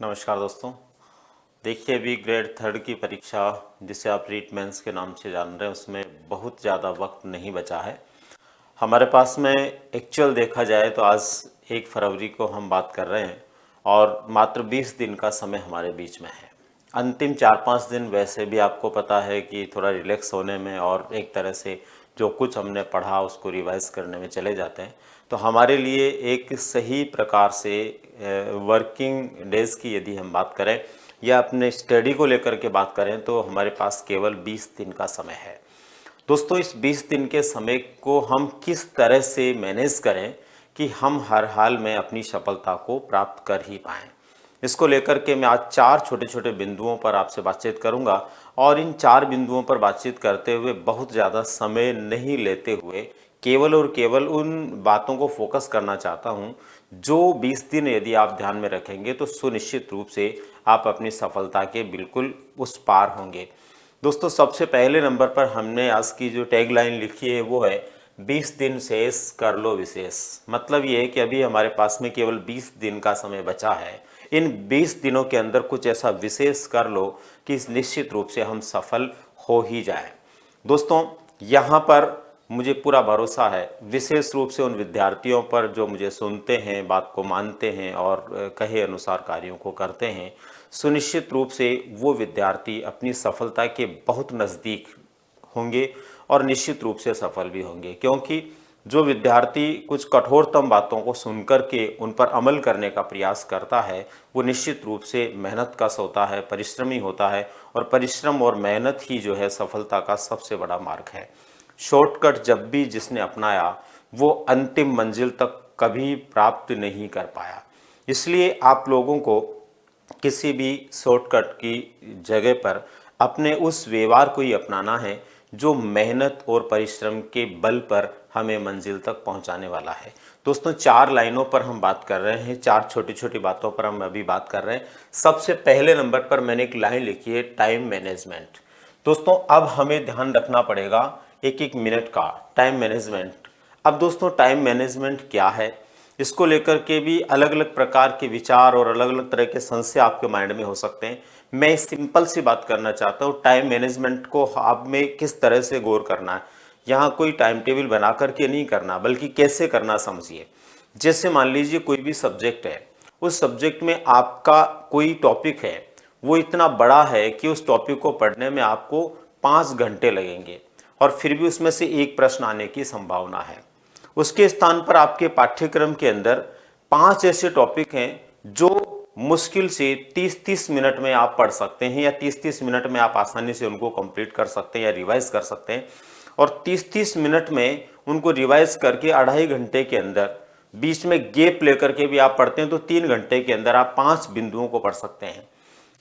नमस्कार दोस्तों। देखिए, अभी ग्रेड थर्ड की परीक्षा जिसे आप रीट मेंस के नाम से जान रहे हैं, उसमें बहुत ज़्यादा वक्त नहीं बचा है हमारे पास में। एक्चुअल देखा जाए तो आज 1 फरवरी को हम बात कर रहे हैं और मात्र 20 दिन का समय हमारे बीच में है। अंतिम 4-5 दिन वैसे भी आपको पता है कि थोड़ा रिलैक्स होने में और एक तरह से जो कुछ हमने पढ़ा उसको रिवाइज करने में चले जाते हैं। तो हमारे लिए एक सही प्रकार से वर्किंग डेज़ की यदि हम बात करें या अपने स्टडी को लेकर के बात करें तो हमारे पास केवल 20 दिन का समय है। दोस्तों, इस 20 दिन के समय को हम किस तरह से मैनेज करें कि हम हर हाल में अपनी सफलता को प्राप्त कर ही पाएँ। इसको लेकर के मैं आज 4 छोटे-छोटे बिंदुओं पर आपसे बातचीत करूंगा और इन 4 बिंदुओं पर बातचीत करते हुए बहुत ज़्यादा समय नहीं लेते हुए केवल और केवल उन बातों को फोकस करना चाहता हूं जो 20 दिन यदि आप ध्यान में रखेंगे तो सुनिश्चित रूप से आप अपनी सफलता के बिल्कुल उस पार होंगे। दोस्तों, सबसे पहले नंबर पर हमने आज की जो टैगलाइन लिखी है वो है 20 दिन शेष कर लो विशेष। मतलब ये है कि अभी हमारे पास में केवल 20 दिन का समय बचा है। इन 20 दिनों के अंदर कुछ ऐसा विशेष कर लो कि निश्चित रूप से हम सफल हो ही जाएं। दोस्तों, यहाँ पर मुझे पूरा भरोसा है, विशेष रूप से उन विद्यार्थियों पर जो मुझे सुनते हैं, बात को मानते हैं और कहे अनुसार कार्यों को करते हैं। सुनिश्चित रूप से वो विद्यार्थी अपनी सफलता के बहुत नज़दीक होंगे और निश्चित रूप से सफल भी होंगे, क्योंकि जो विद्यार्थी कुछ कठोरतम बातों को सुनकर के उन पर अमल करने का प्रयास करता है वो निश्चित रूप से मेहनत कश होता है, परिश्रमी होता है और परिश्रम और मेहनत ही जो है सफलता का सबसे बड़ा मार्ग है। शॉर्टकट जब भी जिसने अपनाया वो अंतिम मंजिल तक कभी प्राप्त नहीं कर पाया। इसलिए आप लोगों को किसी भी शॉर्टकट की जगह पर अपने उस व्यवहार को ही अपनाना है जो मेहनत और परिश्रम के बल पर हमें मंजिल तक पहुंचाने वाला है। दोस्तों, 4 लाइनों पर हम बात कर रहे हैं, 4 छोटी छोटी बातों पर हम अभी बात कर रहे हैं। सबसे पहले नंबर पर मैंने एक लाइन लिखी है, टाइम मैनेजमेंट। दोस्तों, अब हमें ध्यान रखना पड़ेगा एक एक मिनट का टाइम मैनेजमेंट। अब दोस्तों, टाइम मैनेजमेंट क्या है, इसको लेकर के भी अलग अलग प्रकार के विचार और अलग अलग तरह के संशय आपके माइंड में हो सकते हैं। मैं सिंपल सी बात करना चाहता हूँ, टाइम मैनेजमेंट को आप में किस तरह से गौर करना है। यहाँ कोई टाइम टेबल बना करके नहीं करना, बल्कि कैसे करना समझिए। जैसे मान लीजिए कोई भी सब्जेक्ट है, उस सब्जेक्ट में आपका कोई टॉपिक है, वो इतना बड़ा है कि उस टॉपिक को पढ़ने में आपको 5 घंटे लगेंगे और फिर भी उसमें से एक प्रश्न आने की संभावना है। उसके स्थान पर आपके पाठ्यक्रम के अंदर 5 ऐसे टॉपिक हैं जो मुश्किल से 30-30 मिनट में आप पढ़ सकते हैं या 30-30 मिनट में आप आसानी से उनको कंप्लीट कर सकते हैं या रिवाइज कर सकते हैं। और 30-30 मिनट में उनको रिवाइज करके 2.5 घंटे के अंदर बीच में गैप लेकर के भी आप पढ़ते हैं तो 3 घंटे के अंदर आप 5 बिंदुओं को पढ़ सकते हैं।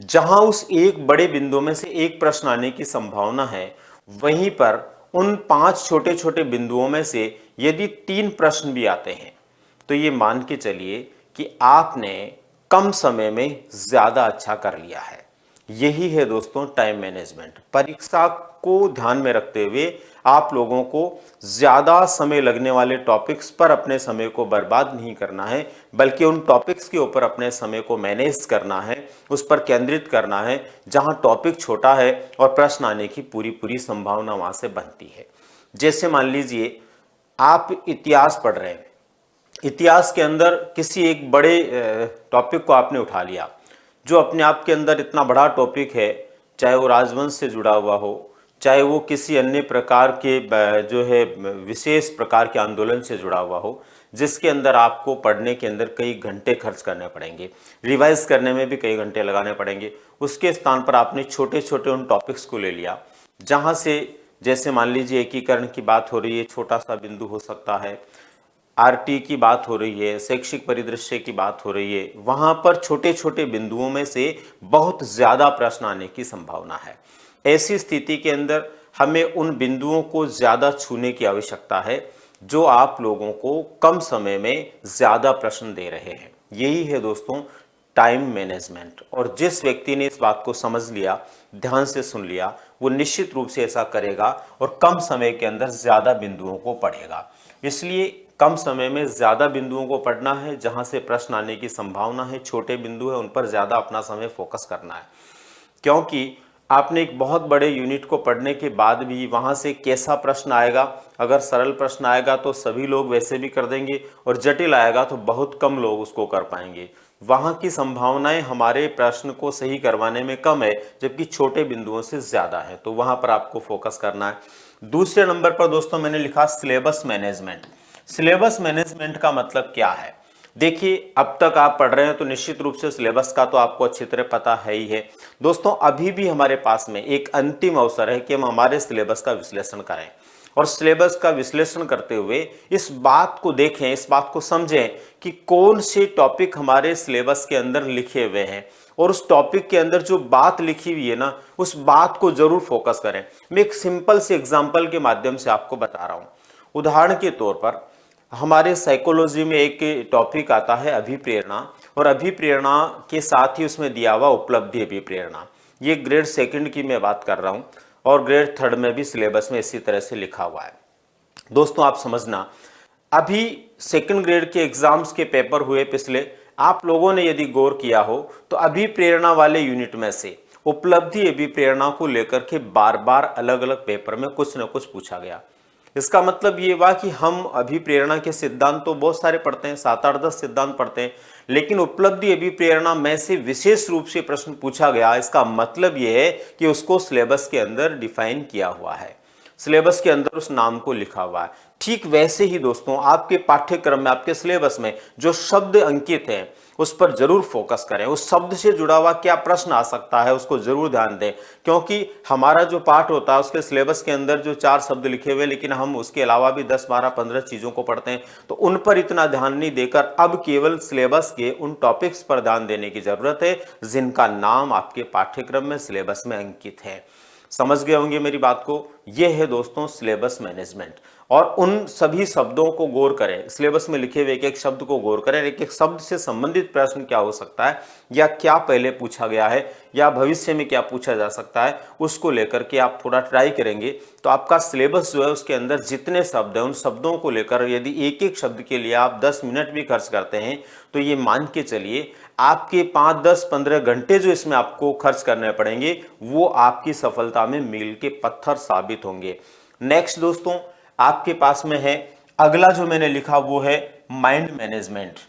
जहां उस एक बड़े बिंदु में से एक प्रश्न आने की संभावना है, वहीं पर उन 5 छोटे छोटे बिंदुओं में से यदि 3 प्रश्न भी आते हैं तो ये मान के चलिए कि आपने कम समय में ज्यादा अच्छा कर लिया है। यही है दोस्तों टाइम मैनेजमेंट। परीक्षा को ध्यान में रखते हुए आप लोगों को ज्यादा समय लगने वाले टॉपिक्स पर अपने समय को बर्बाद नहीं करना है, बल्कि उन टॉपिक्स के ऊपर अपने समय को मैनेज करना है, उस पर केंद्रित करना है जहां टॉपिक छोटा है और प्रश्न आने की पूरी पूरी संभावना वहां से बनती है। जैसे मान लीजिए आप इतिहास पढ़ रहे हैं, इतिहास के अंदर किसी एक बड़े टॉपिक को आपने उठा लिया जो अपने आप के अंदर इतना बड़ा टॉपिक है, चाहे वो राजवंश से जुड़ा हुआ हो, चाहे वो किसी अन्य प्रकार के जो है विशेष प्रकार के आंदोलन से जुड़ा हुआ हो, जिसके अंदर आपको पढ़ने के अंदर कई घंटे खर्च करने पड़ेंगे, रिवाइज करने में भी कई घंटे लगाने पड़ेंगे। उसके स्थान पर आपने छोटे छोटे उन टॉपिक्स को ले लिया जहाँ से, जैसे मान लीजिए एकीकरण की बात हो रही है, छोटा सा बिंदु हो सकता है, आरटी की बात हो रही है, शैक्षिक परिदृश्य की बात हो रही है, वहां पर छोटे छोटे बिंदुओं में से बहुत ज्यादा प्रश्न आने की संभावना है। ऐसी स्थिति के अंदर हमें उन बिंदुओं को ज्यादा छूने की आवश्यकता है जो आप लोगों को कम समय में ज्यादा प्रश्न दे रहे हैं। यही है दोस्तों टाइम मैनेजमेंट। और जिस व्यक्ति ने इस बात को समझ लिया, ध्यान से सुन लिया, वो निश्चित रूप से ऐसा करेगा और कम समय के अंदर ज्यादा बिंदुओं को पढ़ेगा। इसलिए कम समय में ज़्यादा बिंदुओं को पढ़ना है, जहाँ से प्रश्न आने की संभावना है, छोटे बिंदु है उन पर ज़्यादा अपना समय फोकस करना है। क्योंकि आपने एक बहुत बड़े यूनिट को पढ़ने के बाद भी वहाँ से कैसा प्रश्न आएगा, अगर सरल प्रश्न आएगा तो सभी लोग वैसे भी कर देंगे, और जटिल आएगा तो बहुत कम लोग उसको कर पाएंगे। वहाँ की संभावनाएं हमारे प्रश्न को सही करवाने में कम है, जबकि छोटे बिंदुओं से ज़्यादा है, तो वहाँ पर आपको फोकस करना है। दूसरे नंबर पर दोस्तों मैंने लिखा सिलेबस मैनेजमेंट। सिलेबस मैनेजमेंट का मतलब क्या है? देखिए, अब तक आप पढ़ रहे हैं तो निश्चित रूप से सिलेबस का तो आपको अच्छी तरह पता है ही है। दोस्तों, अभी भी हमारे पास में एक अंतिम अवसर है कि हम हमारे सिलेबस का विश्लेषण करें, और सिलेबस का विश्लेषण करते हुए इस बात को देखें, इस बात को समझें कि कौन से टॉपिक हमारे सिलेबस के अंदर लिखे हुए हैं, और उस टॉपिक के अंदर जो बात लिखी हुई है ना, उस बात को जरूर फोकस करें। मैं एक सिंपल से एग्जाम्पल के माध्यम से आपको बता रहा हूं। उदाहरण के तौर पर हमारे साइकोलॉजी में एक टॉपिक आता है अभिप्रेरणा, और अभिप्रेरणा के साथ ही उसमें दिया हुआ उपलब्धि अभिप्रेरणा। ये ग्रेड सेकंड की मैं बात कर रहा हूँ, और ग्रेड थर्ड में भी सिलेबस में इसी तरह से लिखा हुआ है। दोस्तों आप समझना, अभी सेकंड ग्रेड के एग्जाम्स के पेपर हुए पिछले, आप लोगों ने यदि गौर किया हो तो अभिप्रेरणा वाले यूनिट में से उपलब्धि अभिप्रेरणा को लेकर के बार बार अलग अलग पेपर में कुछ न कुछ पूछा गया। इसका मतलब ये हुआ कि हम अभिप्रेरणा के सिद्धांत तो बहुत सारे पढ़ते हैं, 7-8-10 सिद्धांत पढ़ते हैं, लेकिन उपलब्धि अभिप्रेरणा में से विशेष रूप से प्रश्न पूछा गया। इसका मतलब ये है कि उसको सिलेबस के अंदर डिफाइन किया हुआ है, सिलेबस के अंदर उस नाम को लिखा हुआ है। ठीक वैसे ही दोस्तों, आपके पाठ्यक्रम में, आपके सिलेबस में जो शब्द अंकित हैं उस पर जरूर फोकस करें। उस शब्द से जुड़ा हुआ क्या प्रश्न आ सकता है उसको जरूर ध्यान दें, क्योंकि हमारा जो पाठ होता है उसके सिलेबस के अंदर जो 4 शब्द लिखे हुए, लेकिन हम उसके अलावा भी 10, 12, 15 चीज़ों को पढ़ते हैं, तो उन पर इतना ध्यान नहीं देकर अब केवल सिलेबस के उन टॉपिक्स पर ध्यान देने की जरूरत है जिनका नाम आपके पाठ्यक्रम में, सिलेबस में अंकित है। समझ गए होंगे मेरी बात को। यह है दोस्तों सिलेबस मैनेजमेंट, और उन सभी शब्दों को गौर करें, सिलेबस में लिखे हुए एक एक शब्द को गौर करें, एक एक शब्द से संबंधित प्रश्न क्या हो सकता है, या क्या पहले पूछा गया है, या भविष्य में क्या पूछा जा सकता है, उसको लेकर के आप थोड़ा ट्राई करेंगे तो आपका सिलेबस जो है उसके अंदर जितने शब्द हैं उन शब्दों को लेकर यदि एक एक शब्द के लिए आप 10 मिनट भी खर्च करते हैं तो ये मान के चलिए आपके 5, 10, 15 घंटे जो इसमें आपको खर्च करने पड़ेंगे वो आपकी सफलता में मील के पत्थर साबित होंगे। नेक्स्ट दोस्तों, आपके पास में है अगला जो मैंने लिखा वो है माइंड मैनेजमेंट।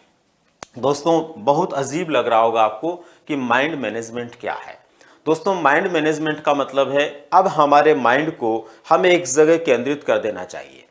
दोस्तों बहुत अजीब लग रहा होगा आपको कि माइंड मैनेजमेंट क्या है। दोस्तों माइंड मैनेजमेंट का मतलब है अब हमारे माइंड को हमें एक जगह केंद्रित कर देना चाहिए।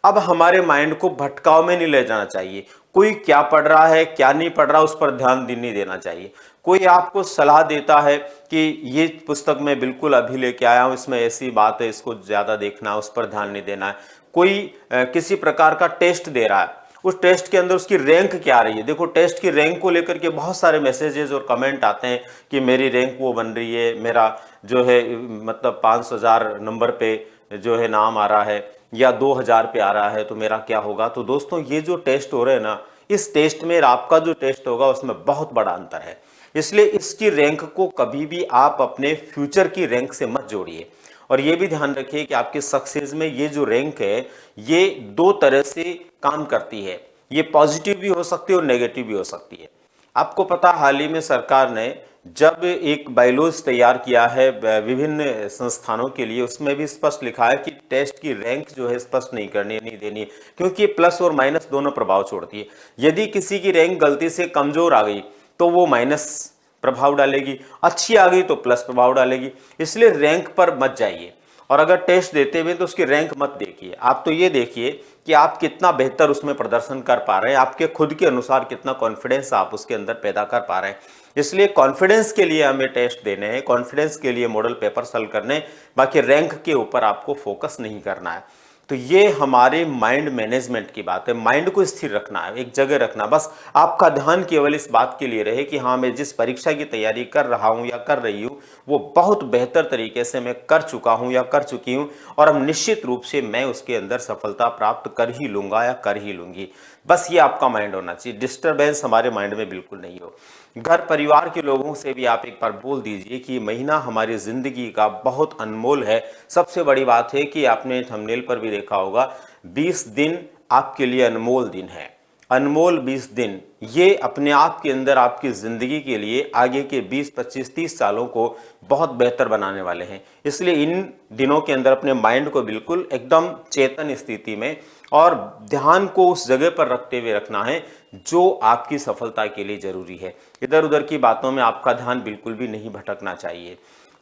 अब हमारे माइंड को भटकाव में नहीं ले जाना चाहिए। कोई क्या पढ़ रहा है क्या नहीं पढ़ रहा उस पर ध्यान नहीं देना चाहिए। कोई आपको सलाह देता है कि ये पुस्तक मैं बिल्कुल अभी लेके आया हूँ, इसमें ऐसी बात है, इसको ज़्यादा देखना, उस पर ध्यान नहीं देना है। कोई किसी प्रकार का टेस्ट दे रहा है, उस टेस्ट के अंदर उसकी रैंक क्या आ रही है। देखो टेस्ट की रैंक को लेकर के बहुत सारे मैसेजेस और कमेंट आते हैं कि मेरी रैंक वो बन रही है, मेरा जो है मतलब 5,000 नंबर पे जो है नाम आ रहा है, या 2,000 पे आ रहा है, तो मेरा क्या होगा। तो दोस्तों ये जो टेस्ट हो रहे हैं ना, इस टेस्ट में आपका जो टेस्ट होगा उसमें बहुत बड़ा अंतर है। इसलिए इसकी रैंक को कभी भी आप अपने फ्यूचर की रैंक से मत जोड़िए। और ये भी ध्यान रखिए कि आपके सक्सेस में ये जो रैंक है ये 2 तरह से काम करती है। ये पॉजिटिव भी हो सकती है और नेगेटिव भी हो सकती है। आपको पता, हाल ही में सरकार ने जब एक बायलॉज तैयार किया है विभिन्न संस्थानों के लिए, उसमें भी स्पष्ट लिखा है कि टेस्ट की रैंक जो है स्पष्ट नहीं करनी, नहीं देनी, क्योंकि प्लस और माइनस दोनों प्रभाव छोड़ती है। यदि किसी की रैंक गलती से कमजोर आ गई तो वो माइनस प्रभाव डालेगी, अच्छी आ गई तो प्लस प्रभाव डालेगी। इसलिए रैंक पर मत जाइए, और अगर टेस्ट देते हुए तो उसकी रैंक मत देखिए। आप तो ये देखिए कि आप कितना बेहतर उसमें प्रदर्शन कर पा रहे हैं, आपके खुद के अनुसार कितना कॉन्फिडेंस आप उसके अंदर पैदा कर पा रहे हैं। इसलिए कॉन्फिडेंस के लिए हमें टेस्ट देने हैं, कॉन्फिडेंस के लिए मॉडल पेपर सॉल्व करने, बाकी रैंक के ऊपर आपको फोकस नहीं करना है। तो ये हमारे माइंड मैनेजमेंट की बात है। माइंड को स्थिर रखना है, एक जगह रखना। बस आपका ध्यान केवल इस बात के लिए रहे कि हाँ, मैं जिस परीक्षा की तैयारी कर रहा हूँ या कर रही हूँ वो बहुत बेहतर तरीके से मैं कर चुका हूँ या कर चुकी हूँ, और अब निश्चित रूप से मैं उसके अंदर सफलता प्राप्त कर ही लूँगा या कर ही लूँगी। बस ये आपका माइंड होना चाहिए। डिस्टर्बेंस हमारे माइंड में बिल्कुल नहीं हो। घर परिवार के लोगों से भी आप एक बार बोल दीजिए कि महीना हमारी ज़िंदगी का बहुत अनमोल है। सबसे बड़ी बात है कि आपने थंबनेल पर भी देखा होगा 20 दिन आपके लिए अनमोल दिन है। अनमोल 20 दिन ये अपने आप के अंदर आपकी ज़िंदगी के लिए आगे के 20, 25, 30 सालों को बहुत बेहतर बनाने वाले हैं। इसलिए इन दिनों के अंदर अपने माइंड को बिल्कुल एकदम चेतन स्थिति में और ध्यान को उस जगह पर रखते हुए रखना है जो आपकी सफलता के लिए ज़रूरी है। इधर उधर की बातों में आपका ध्यान बिल्कुल भी नहीं भटकना चाहिए।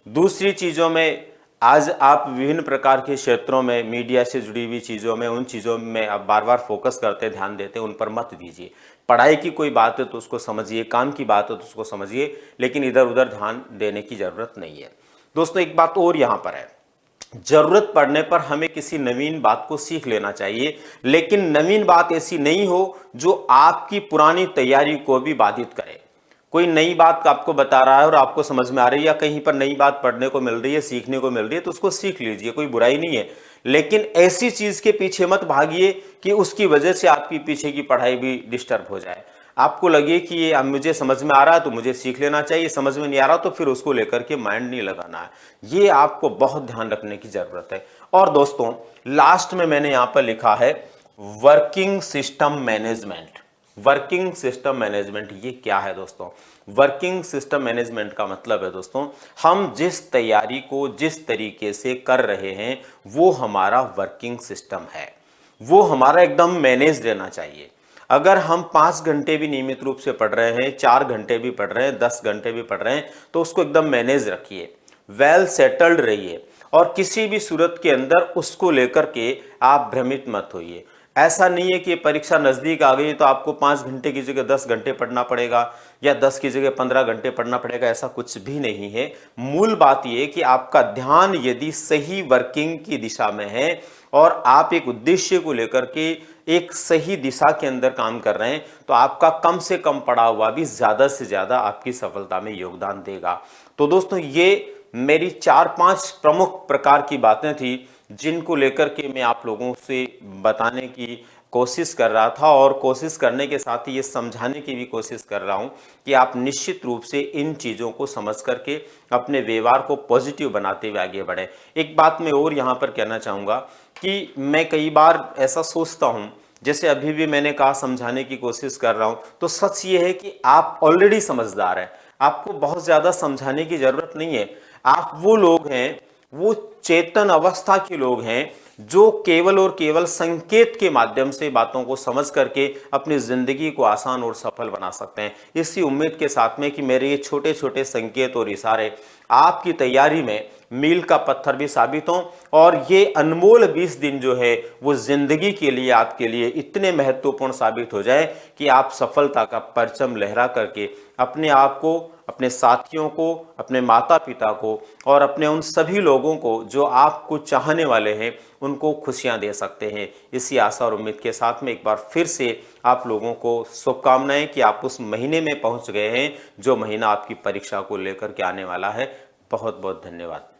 दूसरी चीज़ों में, आज आप विभिन्न प्रकार के क्षेत्रों में मीडिया से जुड़ी हुई चीज़ों में, उन चीज़ों में आप बार बार फोकस करते, ध्यान देते, उन पर मत दीजिए। पढ़ाई की कोई बात है तो उसको समझिए, काम की बात है तो उसको समझिए, लेकिन इधर उधर ध्यान देने की ज़रूरत नहीं है। दोस्तों एक बात और यहाँ पर है, जरूरत पड़ने पर हमें किसी नवीन बात को सीख लेना चाहिए, लेकिन नवीन बात ऐसी नहीं हो जो आपकी पुरानी तैयारी को भी बाधित करे। कोई नई बात आपको बता रहा है और आपको समझ में आ रही है, या कहीं पर नई बात पढ़ने को मिल रही है, सीखने को मिल रही है, तो उसको सीख लीजिए, कोई बुराई नहीं है। लेकिन ऐसी चीज के पीछे मत भागिए कि उसकी वजह से आपकी पीछे की पढ़ाई भी डिस्टर्ब हो जाए। आपको लगे कि ये अब मुझे समझ में आ रहा है तो मुझे सीख लेना चाहिए, समझ में नहीं आ रहा तो फिर उसको लेकर के माइंड नहीं लगाना है। ये आपको बहुत ध्यान रखने की जरूरत है। और दोस्तों लास्ट में मैंने यहां पर लिखा है working system management. Working system management ये क्या है दोस्तों? वर्किंग सिस्टम मैनेजमेंट का मतलब है दोस्तों, हम जिस तैयारी को जिस तरीके से कर रहे हैं वो हमारा वर्किंग सिस्टम है, वो हमारा एकदम मैनेज रहना चाहिए। अगर हम 5 घंटे भी नियमित रूप से पढ़ रहे हैं, 4 घंटे भी पढ़ रहे हैं, 10 घंटे भी पढ़ रहे हैं, तो उसको एकदम मैनेज रखिए, वेल सेटल्ड रहिए और किसी भी सूरत के अंदर उसको लेकर के आप भ्रमित मत होइए। ऐसा नहीं है कि परीक्षा नज़दीक आ गई तो आपको 5 घंटे की जगह 10 घंटे पढ़ना पड़ेगा या 10 की जगह 15 घंटे पढ़ना पड़ेगा, ऐसा कुछ भी नहीं है। मूल बात यह कि आपका ध्यान यदि सही वर्किंग की दिशा में है और आप एक उद्देश्य को लेकर के एक सही दिशा के अंदर काम कर रहे हैं, तो आपका कम से कम पढ़ा हुआ भी ज़्यादा से ज़्यादा आपकी सफलता में योगदान देगा। तो दोस्तों ये मेरी 4-5 प्रमुख प्रकार की बातें थी जिनको लेकर के मैं आप लोगों से बताने की कोशिश कर रहा था, और कोशिश करने के साथ ही ये समझाने की भी कोशिश कर रहा हूँ कि आप निश्चित रूप से इन चीज़ों को समझ करके अपने व्यवहार को पॉजिटिव बनाते हुए आगे बढ़े। एक बात मैं और यहाँ पर कहना चाहूँगा कि मैं कई बार ऐसा सोचता हूँ, जैसे अभी भी मैंने कहा समझाने की कोशिश कर रहा हूँ, तो सच ये है कि आप ऑलरेडी समझदार हैं, आपको बहुत ज़्यादा समझाने की ज़रूरत नहीं है। आप वो लोग हैं, वो चेतन अवस्था के लोग हैं जो केवल और केवल संकेत के माध्यम से बातों को समझ करके अपनी जिंदगी को आसान और सफल बना सकते हैं। इसी उम्मीद के साथ में कि मेरे ये छोटे छोटे संकेत और इशारे आपकी तैयारी में मील का पत्थर भी साबित हों, और ये अनमोल 20 दिन जो है वो जिंदगी के लिए आपके लिए इतने महत्वपूर्ण साबित हो जाए कि आप सफलता का परचम लहरा करके अपने आप को, अपने साथियों को, अपने माता पिता को और अपने उन सभी लोगों को जो आपको चाहने वाले हैं उनको खुशियां दे सकते हैं। इसी आशा और उम्मीद के साथ में एक बार फिर से आप लोगों को शुभकामनाएं कि आप उस महीने में पहुंच गए हैं जो महीना आपकी परीक्षा को लेकर के आने वाला है। बहुत बहुत धन्यवाद।